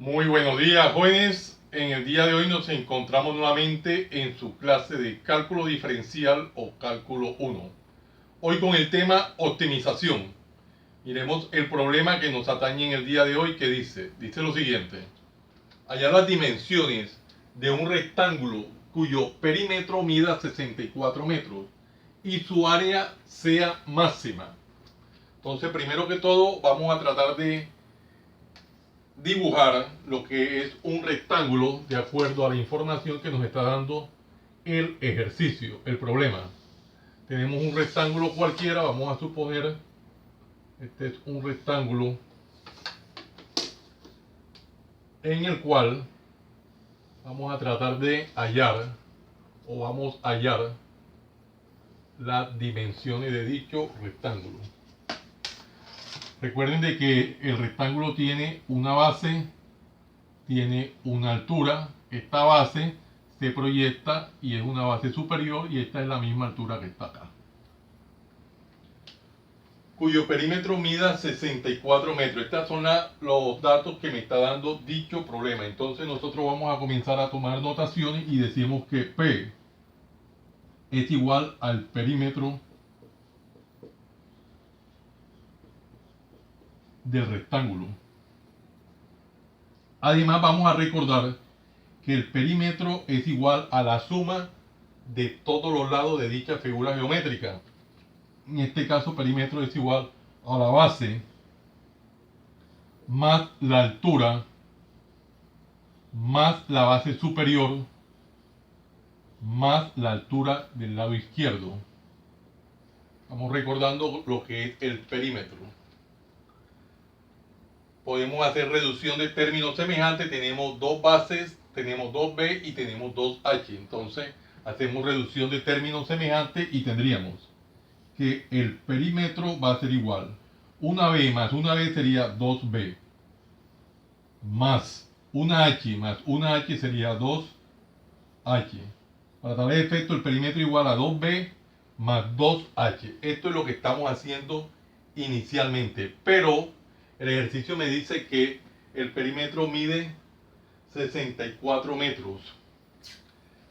Muy buenos días, jóvenes. En el día de hoy nos encontramos nuevamente en su clase de cálculo diferencial o cálculo 1. Hoy con el tema optimización. Miremos el problema que nos atañe en el día de hoy que dice lo siguiente. Hallar las dimensiones de un rectángulo cuyo perímetro mida 64 metros y su área sea máxima. Entonces, primero que todo, vamos a tratar de dibujar lo que es un rectángulo de acuerdo a la información que nos está dando el ejercicio, el problema. Tenemos un rectángulo cualquiera, vamos a suponer, este es un rectángulo en el cual vamos a tratar de hallar o vamos a hallar las dimensiones de dicho rectángulo. Recuerden de que el rectángulo tiene una base, tiene una altura. Esta base se proyecta y es una base superior y esta es la misma altura que está acá. Cuyo perímetro mida 64 metros. Estos son los datos que me está dando dicho problema. Entonces nosotros vamos a comenzar a tomar notaciones y decimos que P es igual al perímetro del rectángulo. Además vamos a recordar que el perímetro es igual a la suma de todos los lados de dicha figura geométrica. En este caso, perímetro es igual a la base más la altura más la base superior más la altura del lado izquierdo. Estamos recordando lo que es el perímetro. Podemos hacer reducción de términos semejantes. Tenemos dos bases, tenemos dos B y tenemos dos H. Entonces hacemos reducción de términos semejantes y tendríamos que el perímetro va a ser igual. Una B más una B sería 2B. Más una H más una H sería 2H. Para tal efecto, el perímetro igual a 2B más 2H. Esto es lo que estamos haciendo inicialmente. Pero el ejercicio me dice que el perímetro mide 64 metros.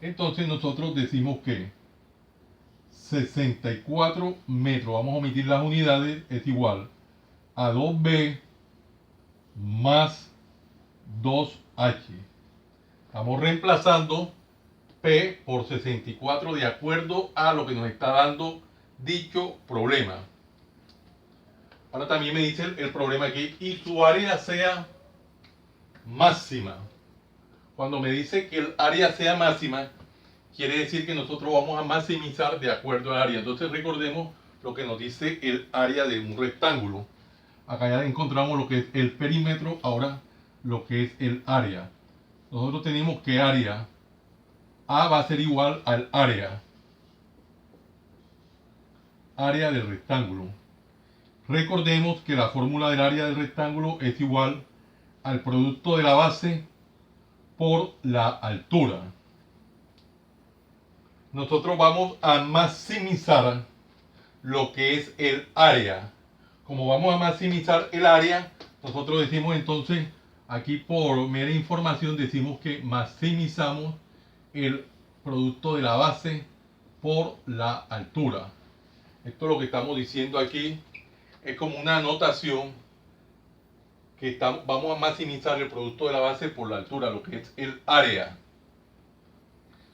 Entonces nosotros decimos que 64 metros, vamos a omitir las unidades, es igual a 2B más 2H. Estamos reemplazando P por 64 de acuerdo a lo que nos está dando dicho problema. Ahora también me dice el problema aquí, y su área sea máxima. Cuando me dice que el área sea máxima, quiere decir que nosotros vamos a maximizar de acuerdo al área. Entonces recordemos lo que nos dice el área de un rectángulo. Acá ya encontramos lo que es el perímetro, ahora lo que es el área. Nosotros tenemos que área A va a ser igual al área del rectángulo. Recordemos que la fórmula del área del rectángulo es igual al producto de la base por la altura. Nosotros vamos a maximizar lo que es el área. Como vamos a maximizar el área, nosotros decimos entonces, aquí por mera información decimos que maximizamos el producto de la base por la altura. Esto es lo que estamos diciendo aquí. Es como una anotación que vamos a maximizar el producto de la base por la altura, lo que es el área.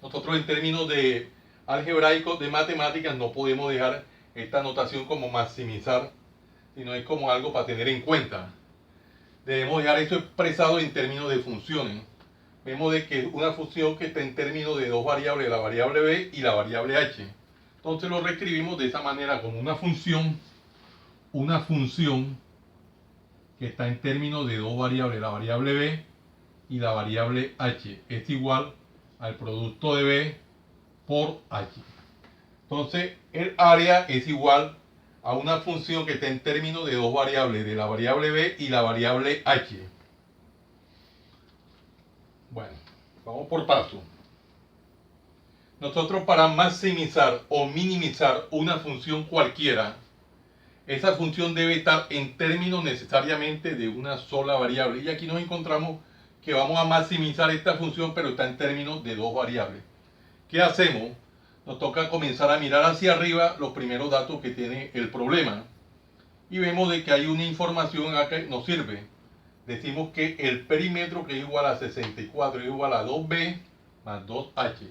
Nosotros en términos de algebraicos, de matemáticas, no podemos dejar esta anotación como maximizar, sino es como algo para tener en cuenta. Debemos dejar esto expresado en términos de funciones. Vemos de que es una función que está en términos de dos variables, la variable b y la variable h. Entonces lo reescribimos de esa manera como una función que está en términos de dos variables, la variable b y la variable h, es igual al producto de b por h. Entonces el área es igual a una función que está en términos de dos variables, de la variable b y la variable h. Bueno, vamos por paso. Nosotros para maximizar o minimizar una función cualquiera, esa función debe estar en términos necesariamente de una sola variable. Y aquí nos encontramos que vamos a maximizar esta función, pero está en términos de dos variables. ¿Qué hacemos? Nos toca comenzar a mirar hacia arriba los primeros datos que tiene el problema. Y vemos de que hay una información acá que nos sirve. Decimos que el perímetro, que es igual a 64, es igual a 2b más 2h.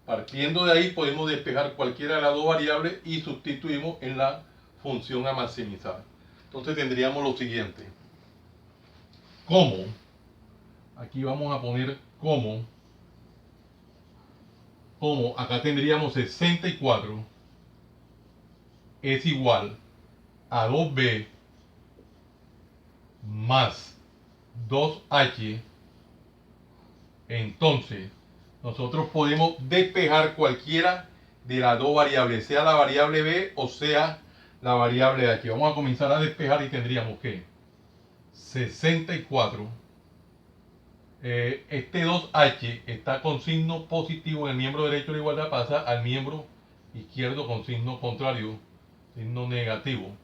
Partiendo de ahí podemos despejar cualquiera de las dos variables y sustituimos en la función a maximizar. Entonces tendríamos lo siguiente. Como, aquí vamos a poner como acá tendríamos 64 es igual a 2b más 2h. Entonces nosotros podemos despejar cualquiera de las dos variables, sea la variable b o sea la variable h. Vamos a comenzar a despejar y tendríamos que 64, este 2h está con signo positivo en el miembro derecho de la igualdad, pasa al miembro izquierdo con signo contrario, signo negativo,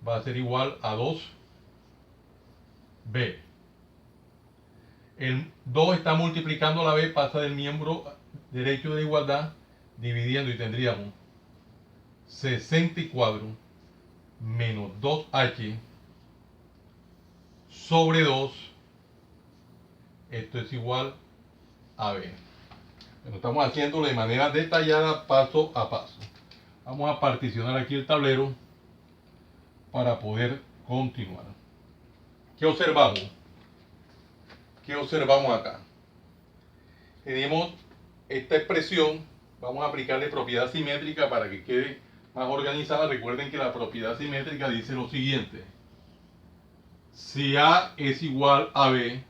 va a ser igual a 2b. El 2 está multiplicando la b, pasa del miembro derecho de la igualdad, dividiendo, y tendríamos 64 menos 2h sobre 2, esto es igual a b. Bueno, estamos haciéndolo de manera detallada, paso a paso. Vamos a particionar aquí el tablero para poder continuar. ¿Qué observamos? ¿Qué observamos acá? Tenemos esta expresión, vamos a aplicarle propiedad simétrica para que quede más organizada. Recuerden que la propiedad simétrica dice lo siguiente: si A es igual a B,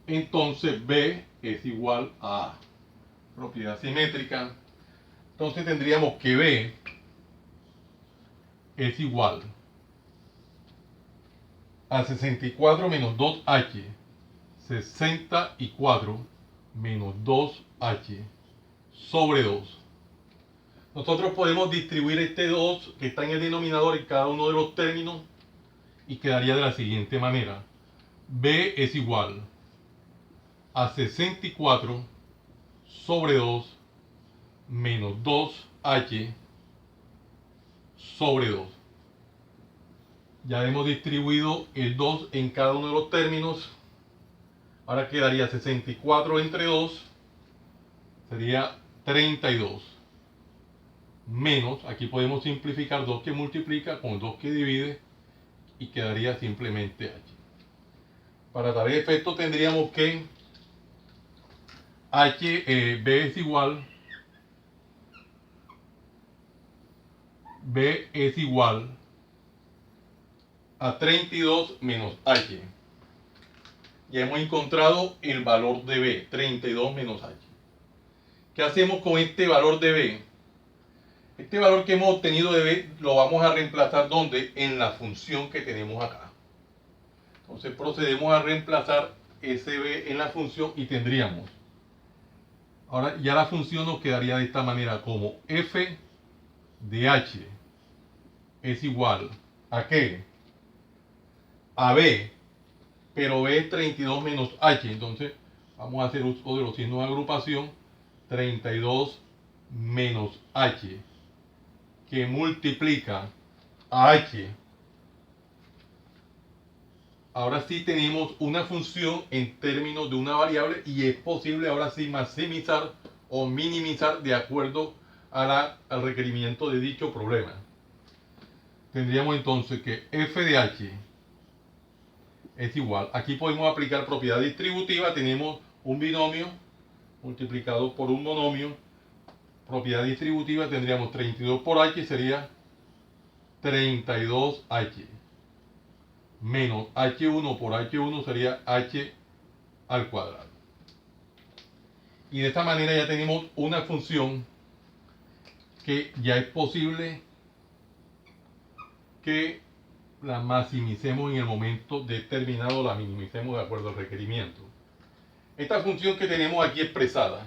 entonces B es igual a A. Propiedad simétrica. Entonces tendríamos que B es igual a 64 menos 2h. 64 menos 2h sobre 2. Nosotros podemos distribuir este 2 que está en el denominador en cada uno de los términos y quedaría de la siguiente manera: b es igual a 64 sobre 2 menos 2h sobre 2. Ya hemos distribuido el 2 en cada uno de los términos. Ahora quedaría 64 entre 2, sería 32. Menos, aquí podemos simplificar 2 que multiplica con 2 que divide y quedaría simplemente h. Para tal efecto tendríamos que b es igual a 32 menos h. Ya hemos encontrado el valor de b, 32 menos h. ¿Qué hacemos con este valor de b? Este valor que hemos obtenido de b lo vamos a reemplazar ¿dónde? En la función que tenemos acá. Entonces procedemos a reemplazar ese b en la función y tendríamos, ahora ya la función nos quedaría de esta manera, como f de h es igual a ¿qué? A b, pero b es 32 menos h, entonces vamos a hacer uso de los signos de agrupación. 32 menos h que multiplica a h. Ahora sí tenemos una función en términos de una variable y es posible ahora sí maximizar o minimizar de acuerdo al requerimiento de dicho problema. Tendríamos entonces que f de h es igual, aquí podemos aplicar propiedad distributiva, tenemos un binomio multiplicado por un monomio. Propiedad distributiva, tendríamos 32 por h sería 32h menos h1 por h1 sería h al cuadrado. Y de esta manera ya tenemos una función que ya es posible que la maximicemos en el momento determinado, la minimicemos de acuerdo al requerimiento. Esta función que tenemos aquí expresada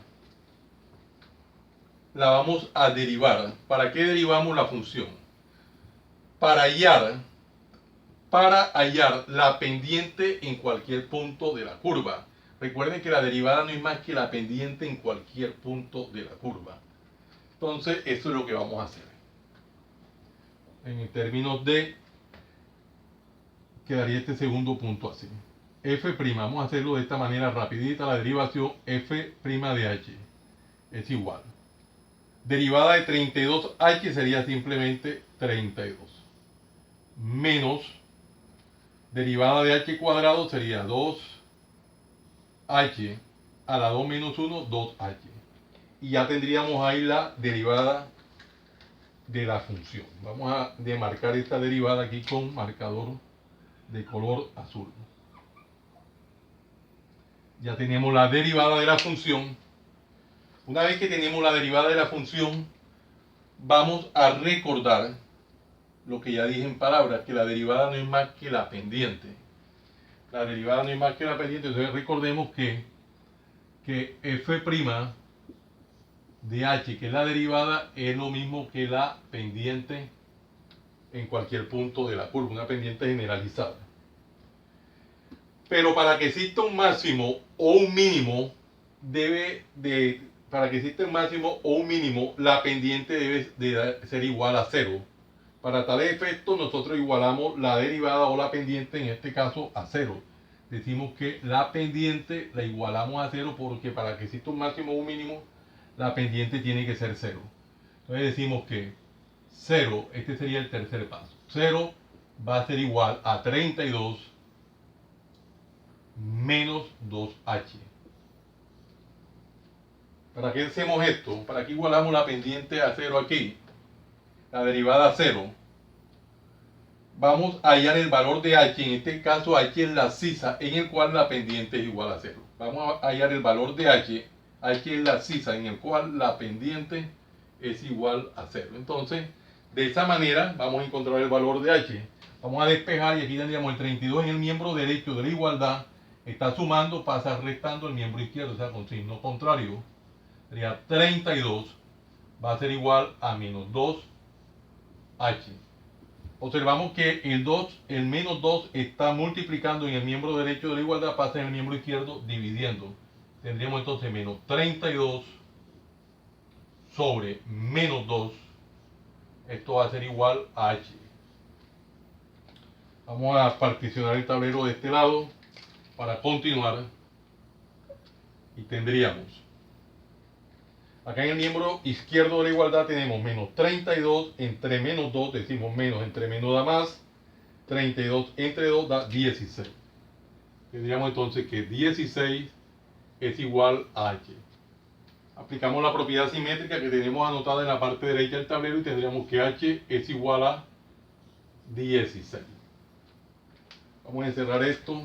la vamos a derivar. ¿Para qué derivamos la función? Para hallar la pendiente en cualquier punto de la curva. Recuerden que la derivada no es más que la pendiente en cualquier punto de la curva. Entonces, eso es lo que vamos a hacer. En términos de, quedaría este segundo punto así. F', vamos a hacerlo de esta manera rapidita, la derivación F' de h es igual. Derivada de 32h sería simplemente 32. Menos derivada de h cuadrado sería 2h a la 2 menos 1, 2h. Y ya tendríamos ahí la derivada de la función. Vamos a demarcar esta derivada aquí con marcador de color azul. Ya tenemos la derivada de la función. Una vez que tenemos la derivada de la función, vamos a recordar lo que ya dije en palabras, que la derivada no es más que la pendiente. La derivada no es más que la pendiente, entonces recordemos que f' de h, que es la derivada, es lo mismo que la pendiente en cualquier punto de la curva, una pendiente generalizada. Pero para que exista un máximo o un mínimo, para que exista un máximo o un mínimo, la pendiente debe de ser igual a 0. Para tal efecto, nosotros igualamos la derivada o la pendiente, en este caso, a 0. Decimos que la pendiente la igualamos a 0 porque para que exista un máximo o un mínimo, la pendiente tiene que ser 0. Entonces decimos que 0, este sería el tercer paso. 0 va a ser igual a 32 menos 2h. ¿Para qué hacemos esto? ¿Para qué igualamos la pendiente a 0 aquí? La derivada a 0. Vamos a hallar el valor de h, en este caso h es la sisa en el cual la pendiente es igual a 0. Vamos a hallar el valor de h es la sisa en el cual la pendiente es igual a 0. Entonces, de esa manera vamos a encontrar el valor de h. Vamos a despejar y aquí tendríamos el 32 en el miembro derecho de la igualdad. Está sumando, pasa restando el miembro izquierdo, o sea, con signo contrario. Sería 32 va a ser igual a menos 2h. Observamos que el menos 2 está multiplicando en el miembro derecho de la igualdad, pasa en el miembro izquierdo dividiendo. Tendríamos entonces menos 32 sobre menos 2. Esto va a ser igual a h. Vamos a particionar el tablero de este lado para continuar. Y tendríamos, acá en el miembro izquierdo de la igualdad tenemos menos 32 entre menos 2, decimos menos entre menos da más, 32 entre 2 da 16. Tendríamos entonces que 16 es igual a h. Aplicamos la propiedad simétrica que tenemos anotada en la parte derecha del tablero y tendríamos que h es igual a 16. Vamos a encerrar esto.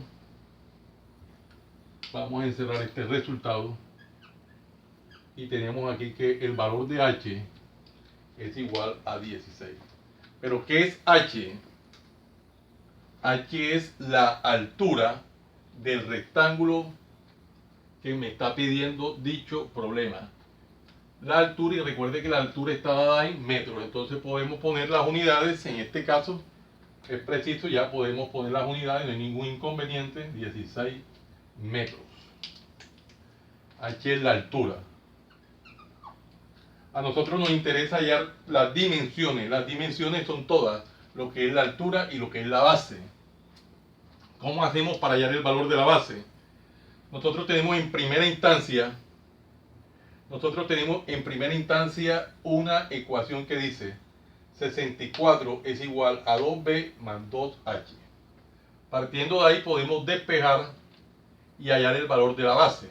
Vamos a encerrar este resultado. Y tenemos aquí que el valor de h es igual a 16. Pero ¿qué es h? H es la altura del rectángulo que me está pidiendo dicho problema. La altura, y recuerde que la altura está dada en metros, entonces podemos poner las unidades. En este caso es preciso, ya podemos poner las unidades, no hay ningún inconveniente. 16 metros. H es la altura. A nosotros nos interesa hallar las dimensiones. Las dimensiones son todas, lo que es la altura y lo que es la base. ¿Cómo hacemos para hallar el valor de la base? Nosotros tenemos en primera instancia una ecuación que dice 64 es igual a 2b más 2h. Partiendo de ahí podemos despejar y hallar el valor de la base.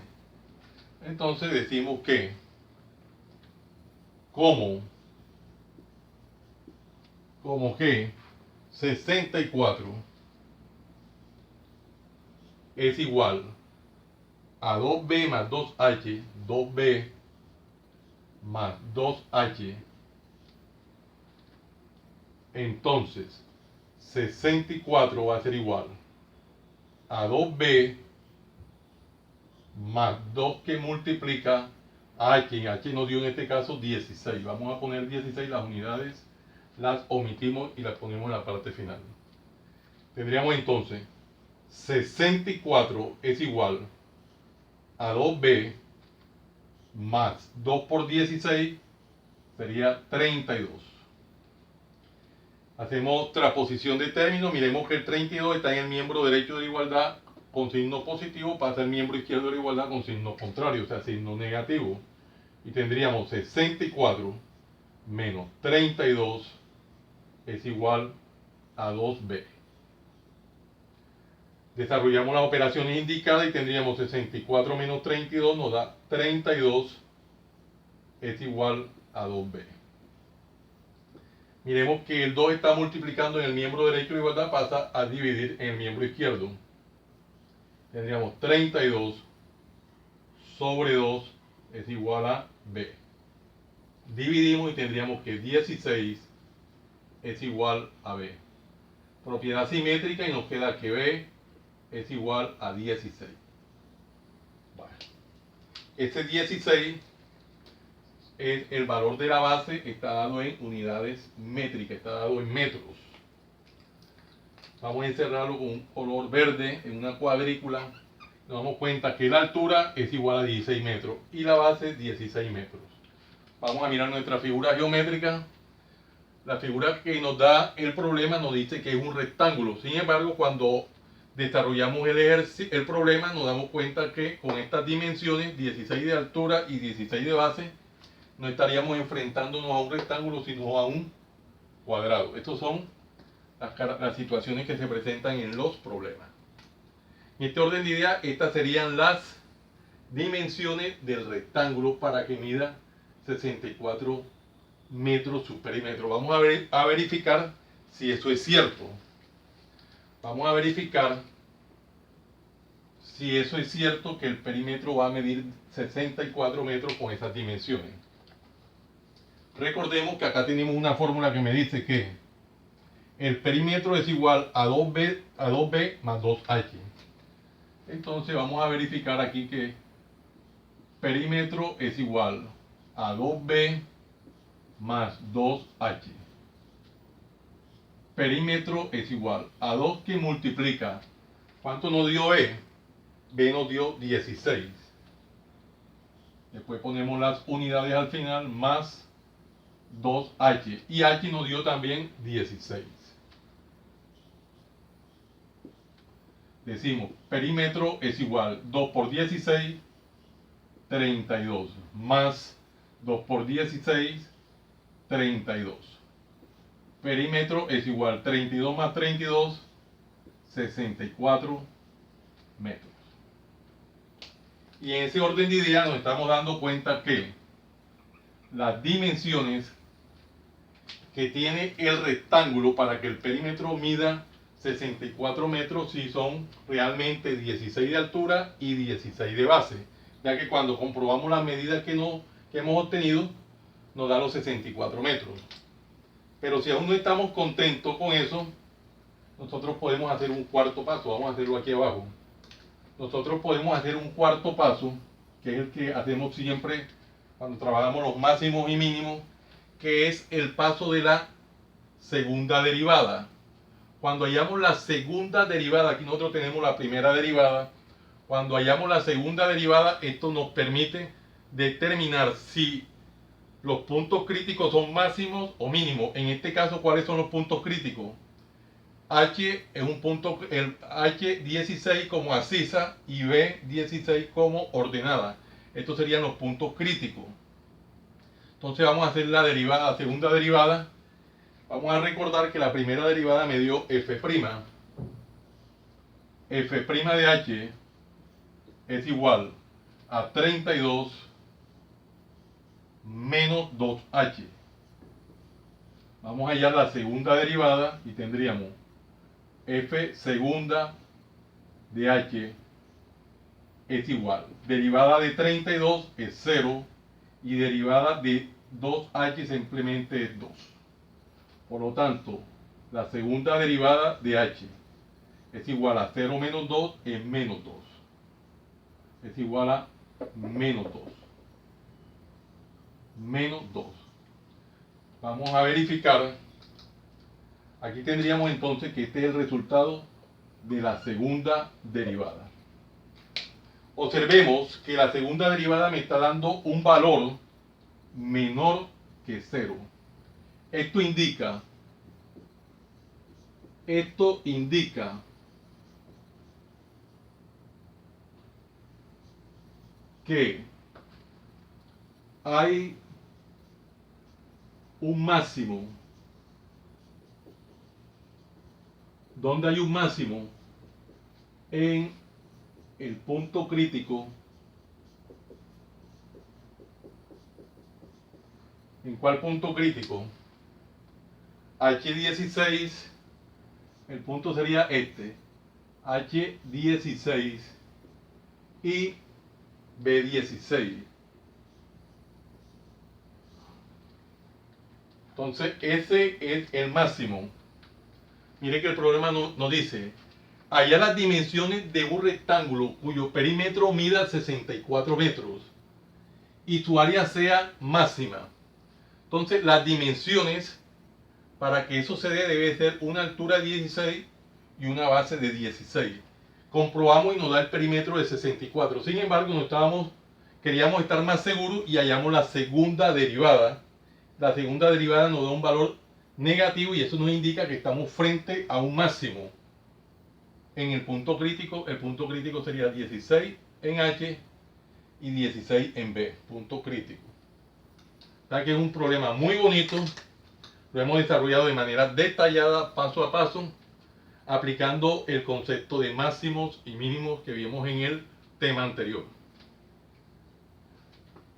Entonces decimos que como que 64 es igual a 2b más 2h, 2b más 2h, entonces 64 va a ser igual a 2b más 2 que multiplica a h. H nos dio en este caso 16. Vamos a poner 16, las unidades las omitimos y las ponemos en la parte final. Tendríamos entonces 64 es igual a 2b más 2 por 16 sería 32. Hacemos transposición de términos. Miremos que el 32 está en el miembro derecho de la igualdad con signo positivo, pasa al miembro izquierdo de la igualdad con signo contrario, o sea, signo negativo. Y tendríamos 64 menos 32 es igual a 2b. Desarrollamos las operaciones indicadas y tendríamos 64 menos 32 nos da 32 es igual a 2b. Miremos que el 2 está multiplicando en el miembro derecho de igualdad, pasa a dividir en el miembro izquierdo. Tendríamos 32 sobre 2 es igual a b. Dividimos y tendríamos que 16 es igual a b. Propiedad simétrica y nos queda que b es igual a 16. Bueno, ese 16 es el valor de la base, está dado en unidades métricas, está dado en metros. Vamos a encerrarlo con un color verde en una cuadrícula. Nos damos cuenta que la altura es igual a 16 metros y la base 16 metros. Vamos a mirar nuestra figura geométrica. La figura que nos da el problema nos dice que es un rectángulo. Sin embargo, cuando desarrollamos el problema, nos damos cuenta que con estas dimensiones, 16 de altura y 16 de base, no estaríamos enfrentándonos a un rectángulo, sino a un cuadrado. Estas son las situaciones que se presentan en los problemas. En este orden de ideas, estas serían las dimensiones del rectángulo para que mida 64 metros su perímetro. Vamos a verificar si eso es cierto. Vamos a verificar si eso es cierto, que el perímetro va a medir 64 metros con esas dimensiones. Recordemos que acá tenemos una fórmula que me dice que el perímetro es igual a 2b más 2h. Entonces vamos a verificar aquí que perímetro es igual a 2b más 2h. Perímetro es igual a 2 que multiplica. ¿Cuánto nos dio b? B nos dio 16. Después ponemos las unidades al final más 2h. Y h nos dio también 16. Decimos, perímetro es igual 2 por 16, 32. Más 2 por 16, 32. Perímetro es igual 32 más 32, 64 metros. Y en ese orden de ideas nos estamos dando cuenta que las dimensiones que tiene el rectángulo para que el perímetro mida 64 metros si son realmente 16 de altura y 16 de base, ya que cuando comprobamos las medidas que hemos obtenido nos da los 64 metros. Pero si aún no estamos contentos con eso, nosotros podemos hacer un cuarto paso. Vamos a hacerlo aquí abajo. Nosotros podemos hacer un cuarto paso, que es el que hacemos siempre cuando trabajamos los máximos y mínimos, que es el paso de la segunda derivada. Cuando hallamos la segunda derivada, aquí nosotros tenemos la primera derivada, cuando hallamos la segunda derivada, esto nos permite determinar si los puntos críticos son máximos o mínimos. En este caso, ¿cuáles son los puntos críticos? H es un punto, el H16 como abscisa y B16 como ordenada. Estos serían los puntos críticos. Entonces vamos a hacer la derivada, segunda derivada. Vamos a recordar que la primera derivada me dio f'. F' de H es igual a 32 menos 2H. Vamos a hallar la segunda derivada y tendríamos f segunda de h es igual. Derivada de 32 es 0 y derivada de 2h simplemente es 2. Por lo tanto, la segunda derivada de h es igual a 0 menos 2 es menos 2. Es igual a menos 2. Menos 2. Vamos a verificar. Aquí tendríamos entonces que este es el resultado de la segunda derivada. observemos que la segunda derivada me está dando un valor menor que 0. Esto indica que hay un máximo. ¿Dónde hay un máximo? En el punto crítico. ¿En cuál punto crítico? H16, el punto sería este, H16 y B16. Entonces ese es el máximo. Mire que el problema nos dice, halla las dimensiones de un rectángulo cuyo perímetro mida 64 metros y su área sea máxima. Entonces las dimensiones, para que eso se dé, debe ser una altura de 16 y una base de 16. Comprobamos y nos da el perímetro de 64. Sin embargo, queríamos estar más seguros y hallamos la segunda derivada. La segunda derivada nos da un valor negativo y eso nos indica que estamos frente a un máximo. En el punto crítico sería 16 en H y 16 en B, punto crítico. O sea que es un problema muy bonito. Lo hemos desarrollado de manera detallada, paso a paso, aplicando el concepto de máximos y mínimos que vimos en el tema anterior.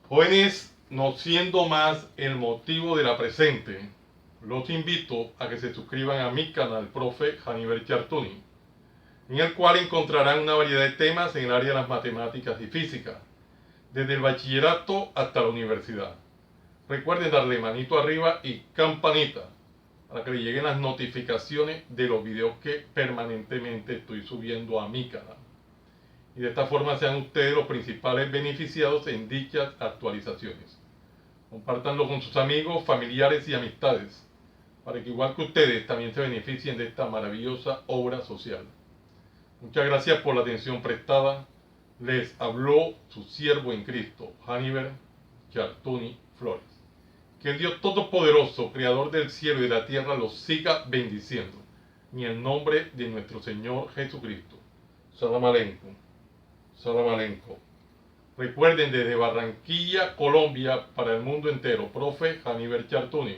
Jóvenes, no siendo más el motivo de la presente, los invito a que se suscriban a mi canal, Profe Hannibal Chartuni, en el cual encontrarán una variedad de temas en el área de las matemáticas y física, desde el bachillerato hasta la universidad. Recuerden darle manito arriba y campanita para que le lleguen las notificaciones de los videos que permanentemente estoy subiendo a mi canal. Y de esta forma sean ustedes los principales beneficiados en dichas actualizaciones. Compártanlo con sus amigos, familiares y amistades, para que igual que ustedes también se beneficien de esta maravillosa obra social. Muchas gracias por la atención prestada. Les habló su siervo en Cristo, Hannibal Chartuni Flores. Que el Dios Todopoderoso, Creador del cielo y de la tierra, los siga bendiciendo. En el nombre de nuestro Señor Jesucristo. Salam aleikum. Salam aleikum. Recuerden, desde Barranquilla, Colombia, para el mundo entero, Profe Hannibal Chartuni.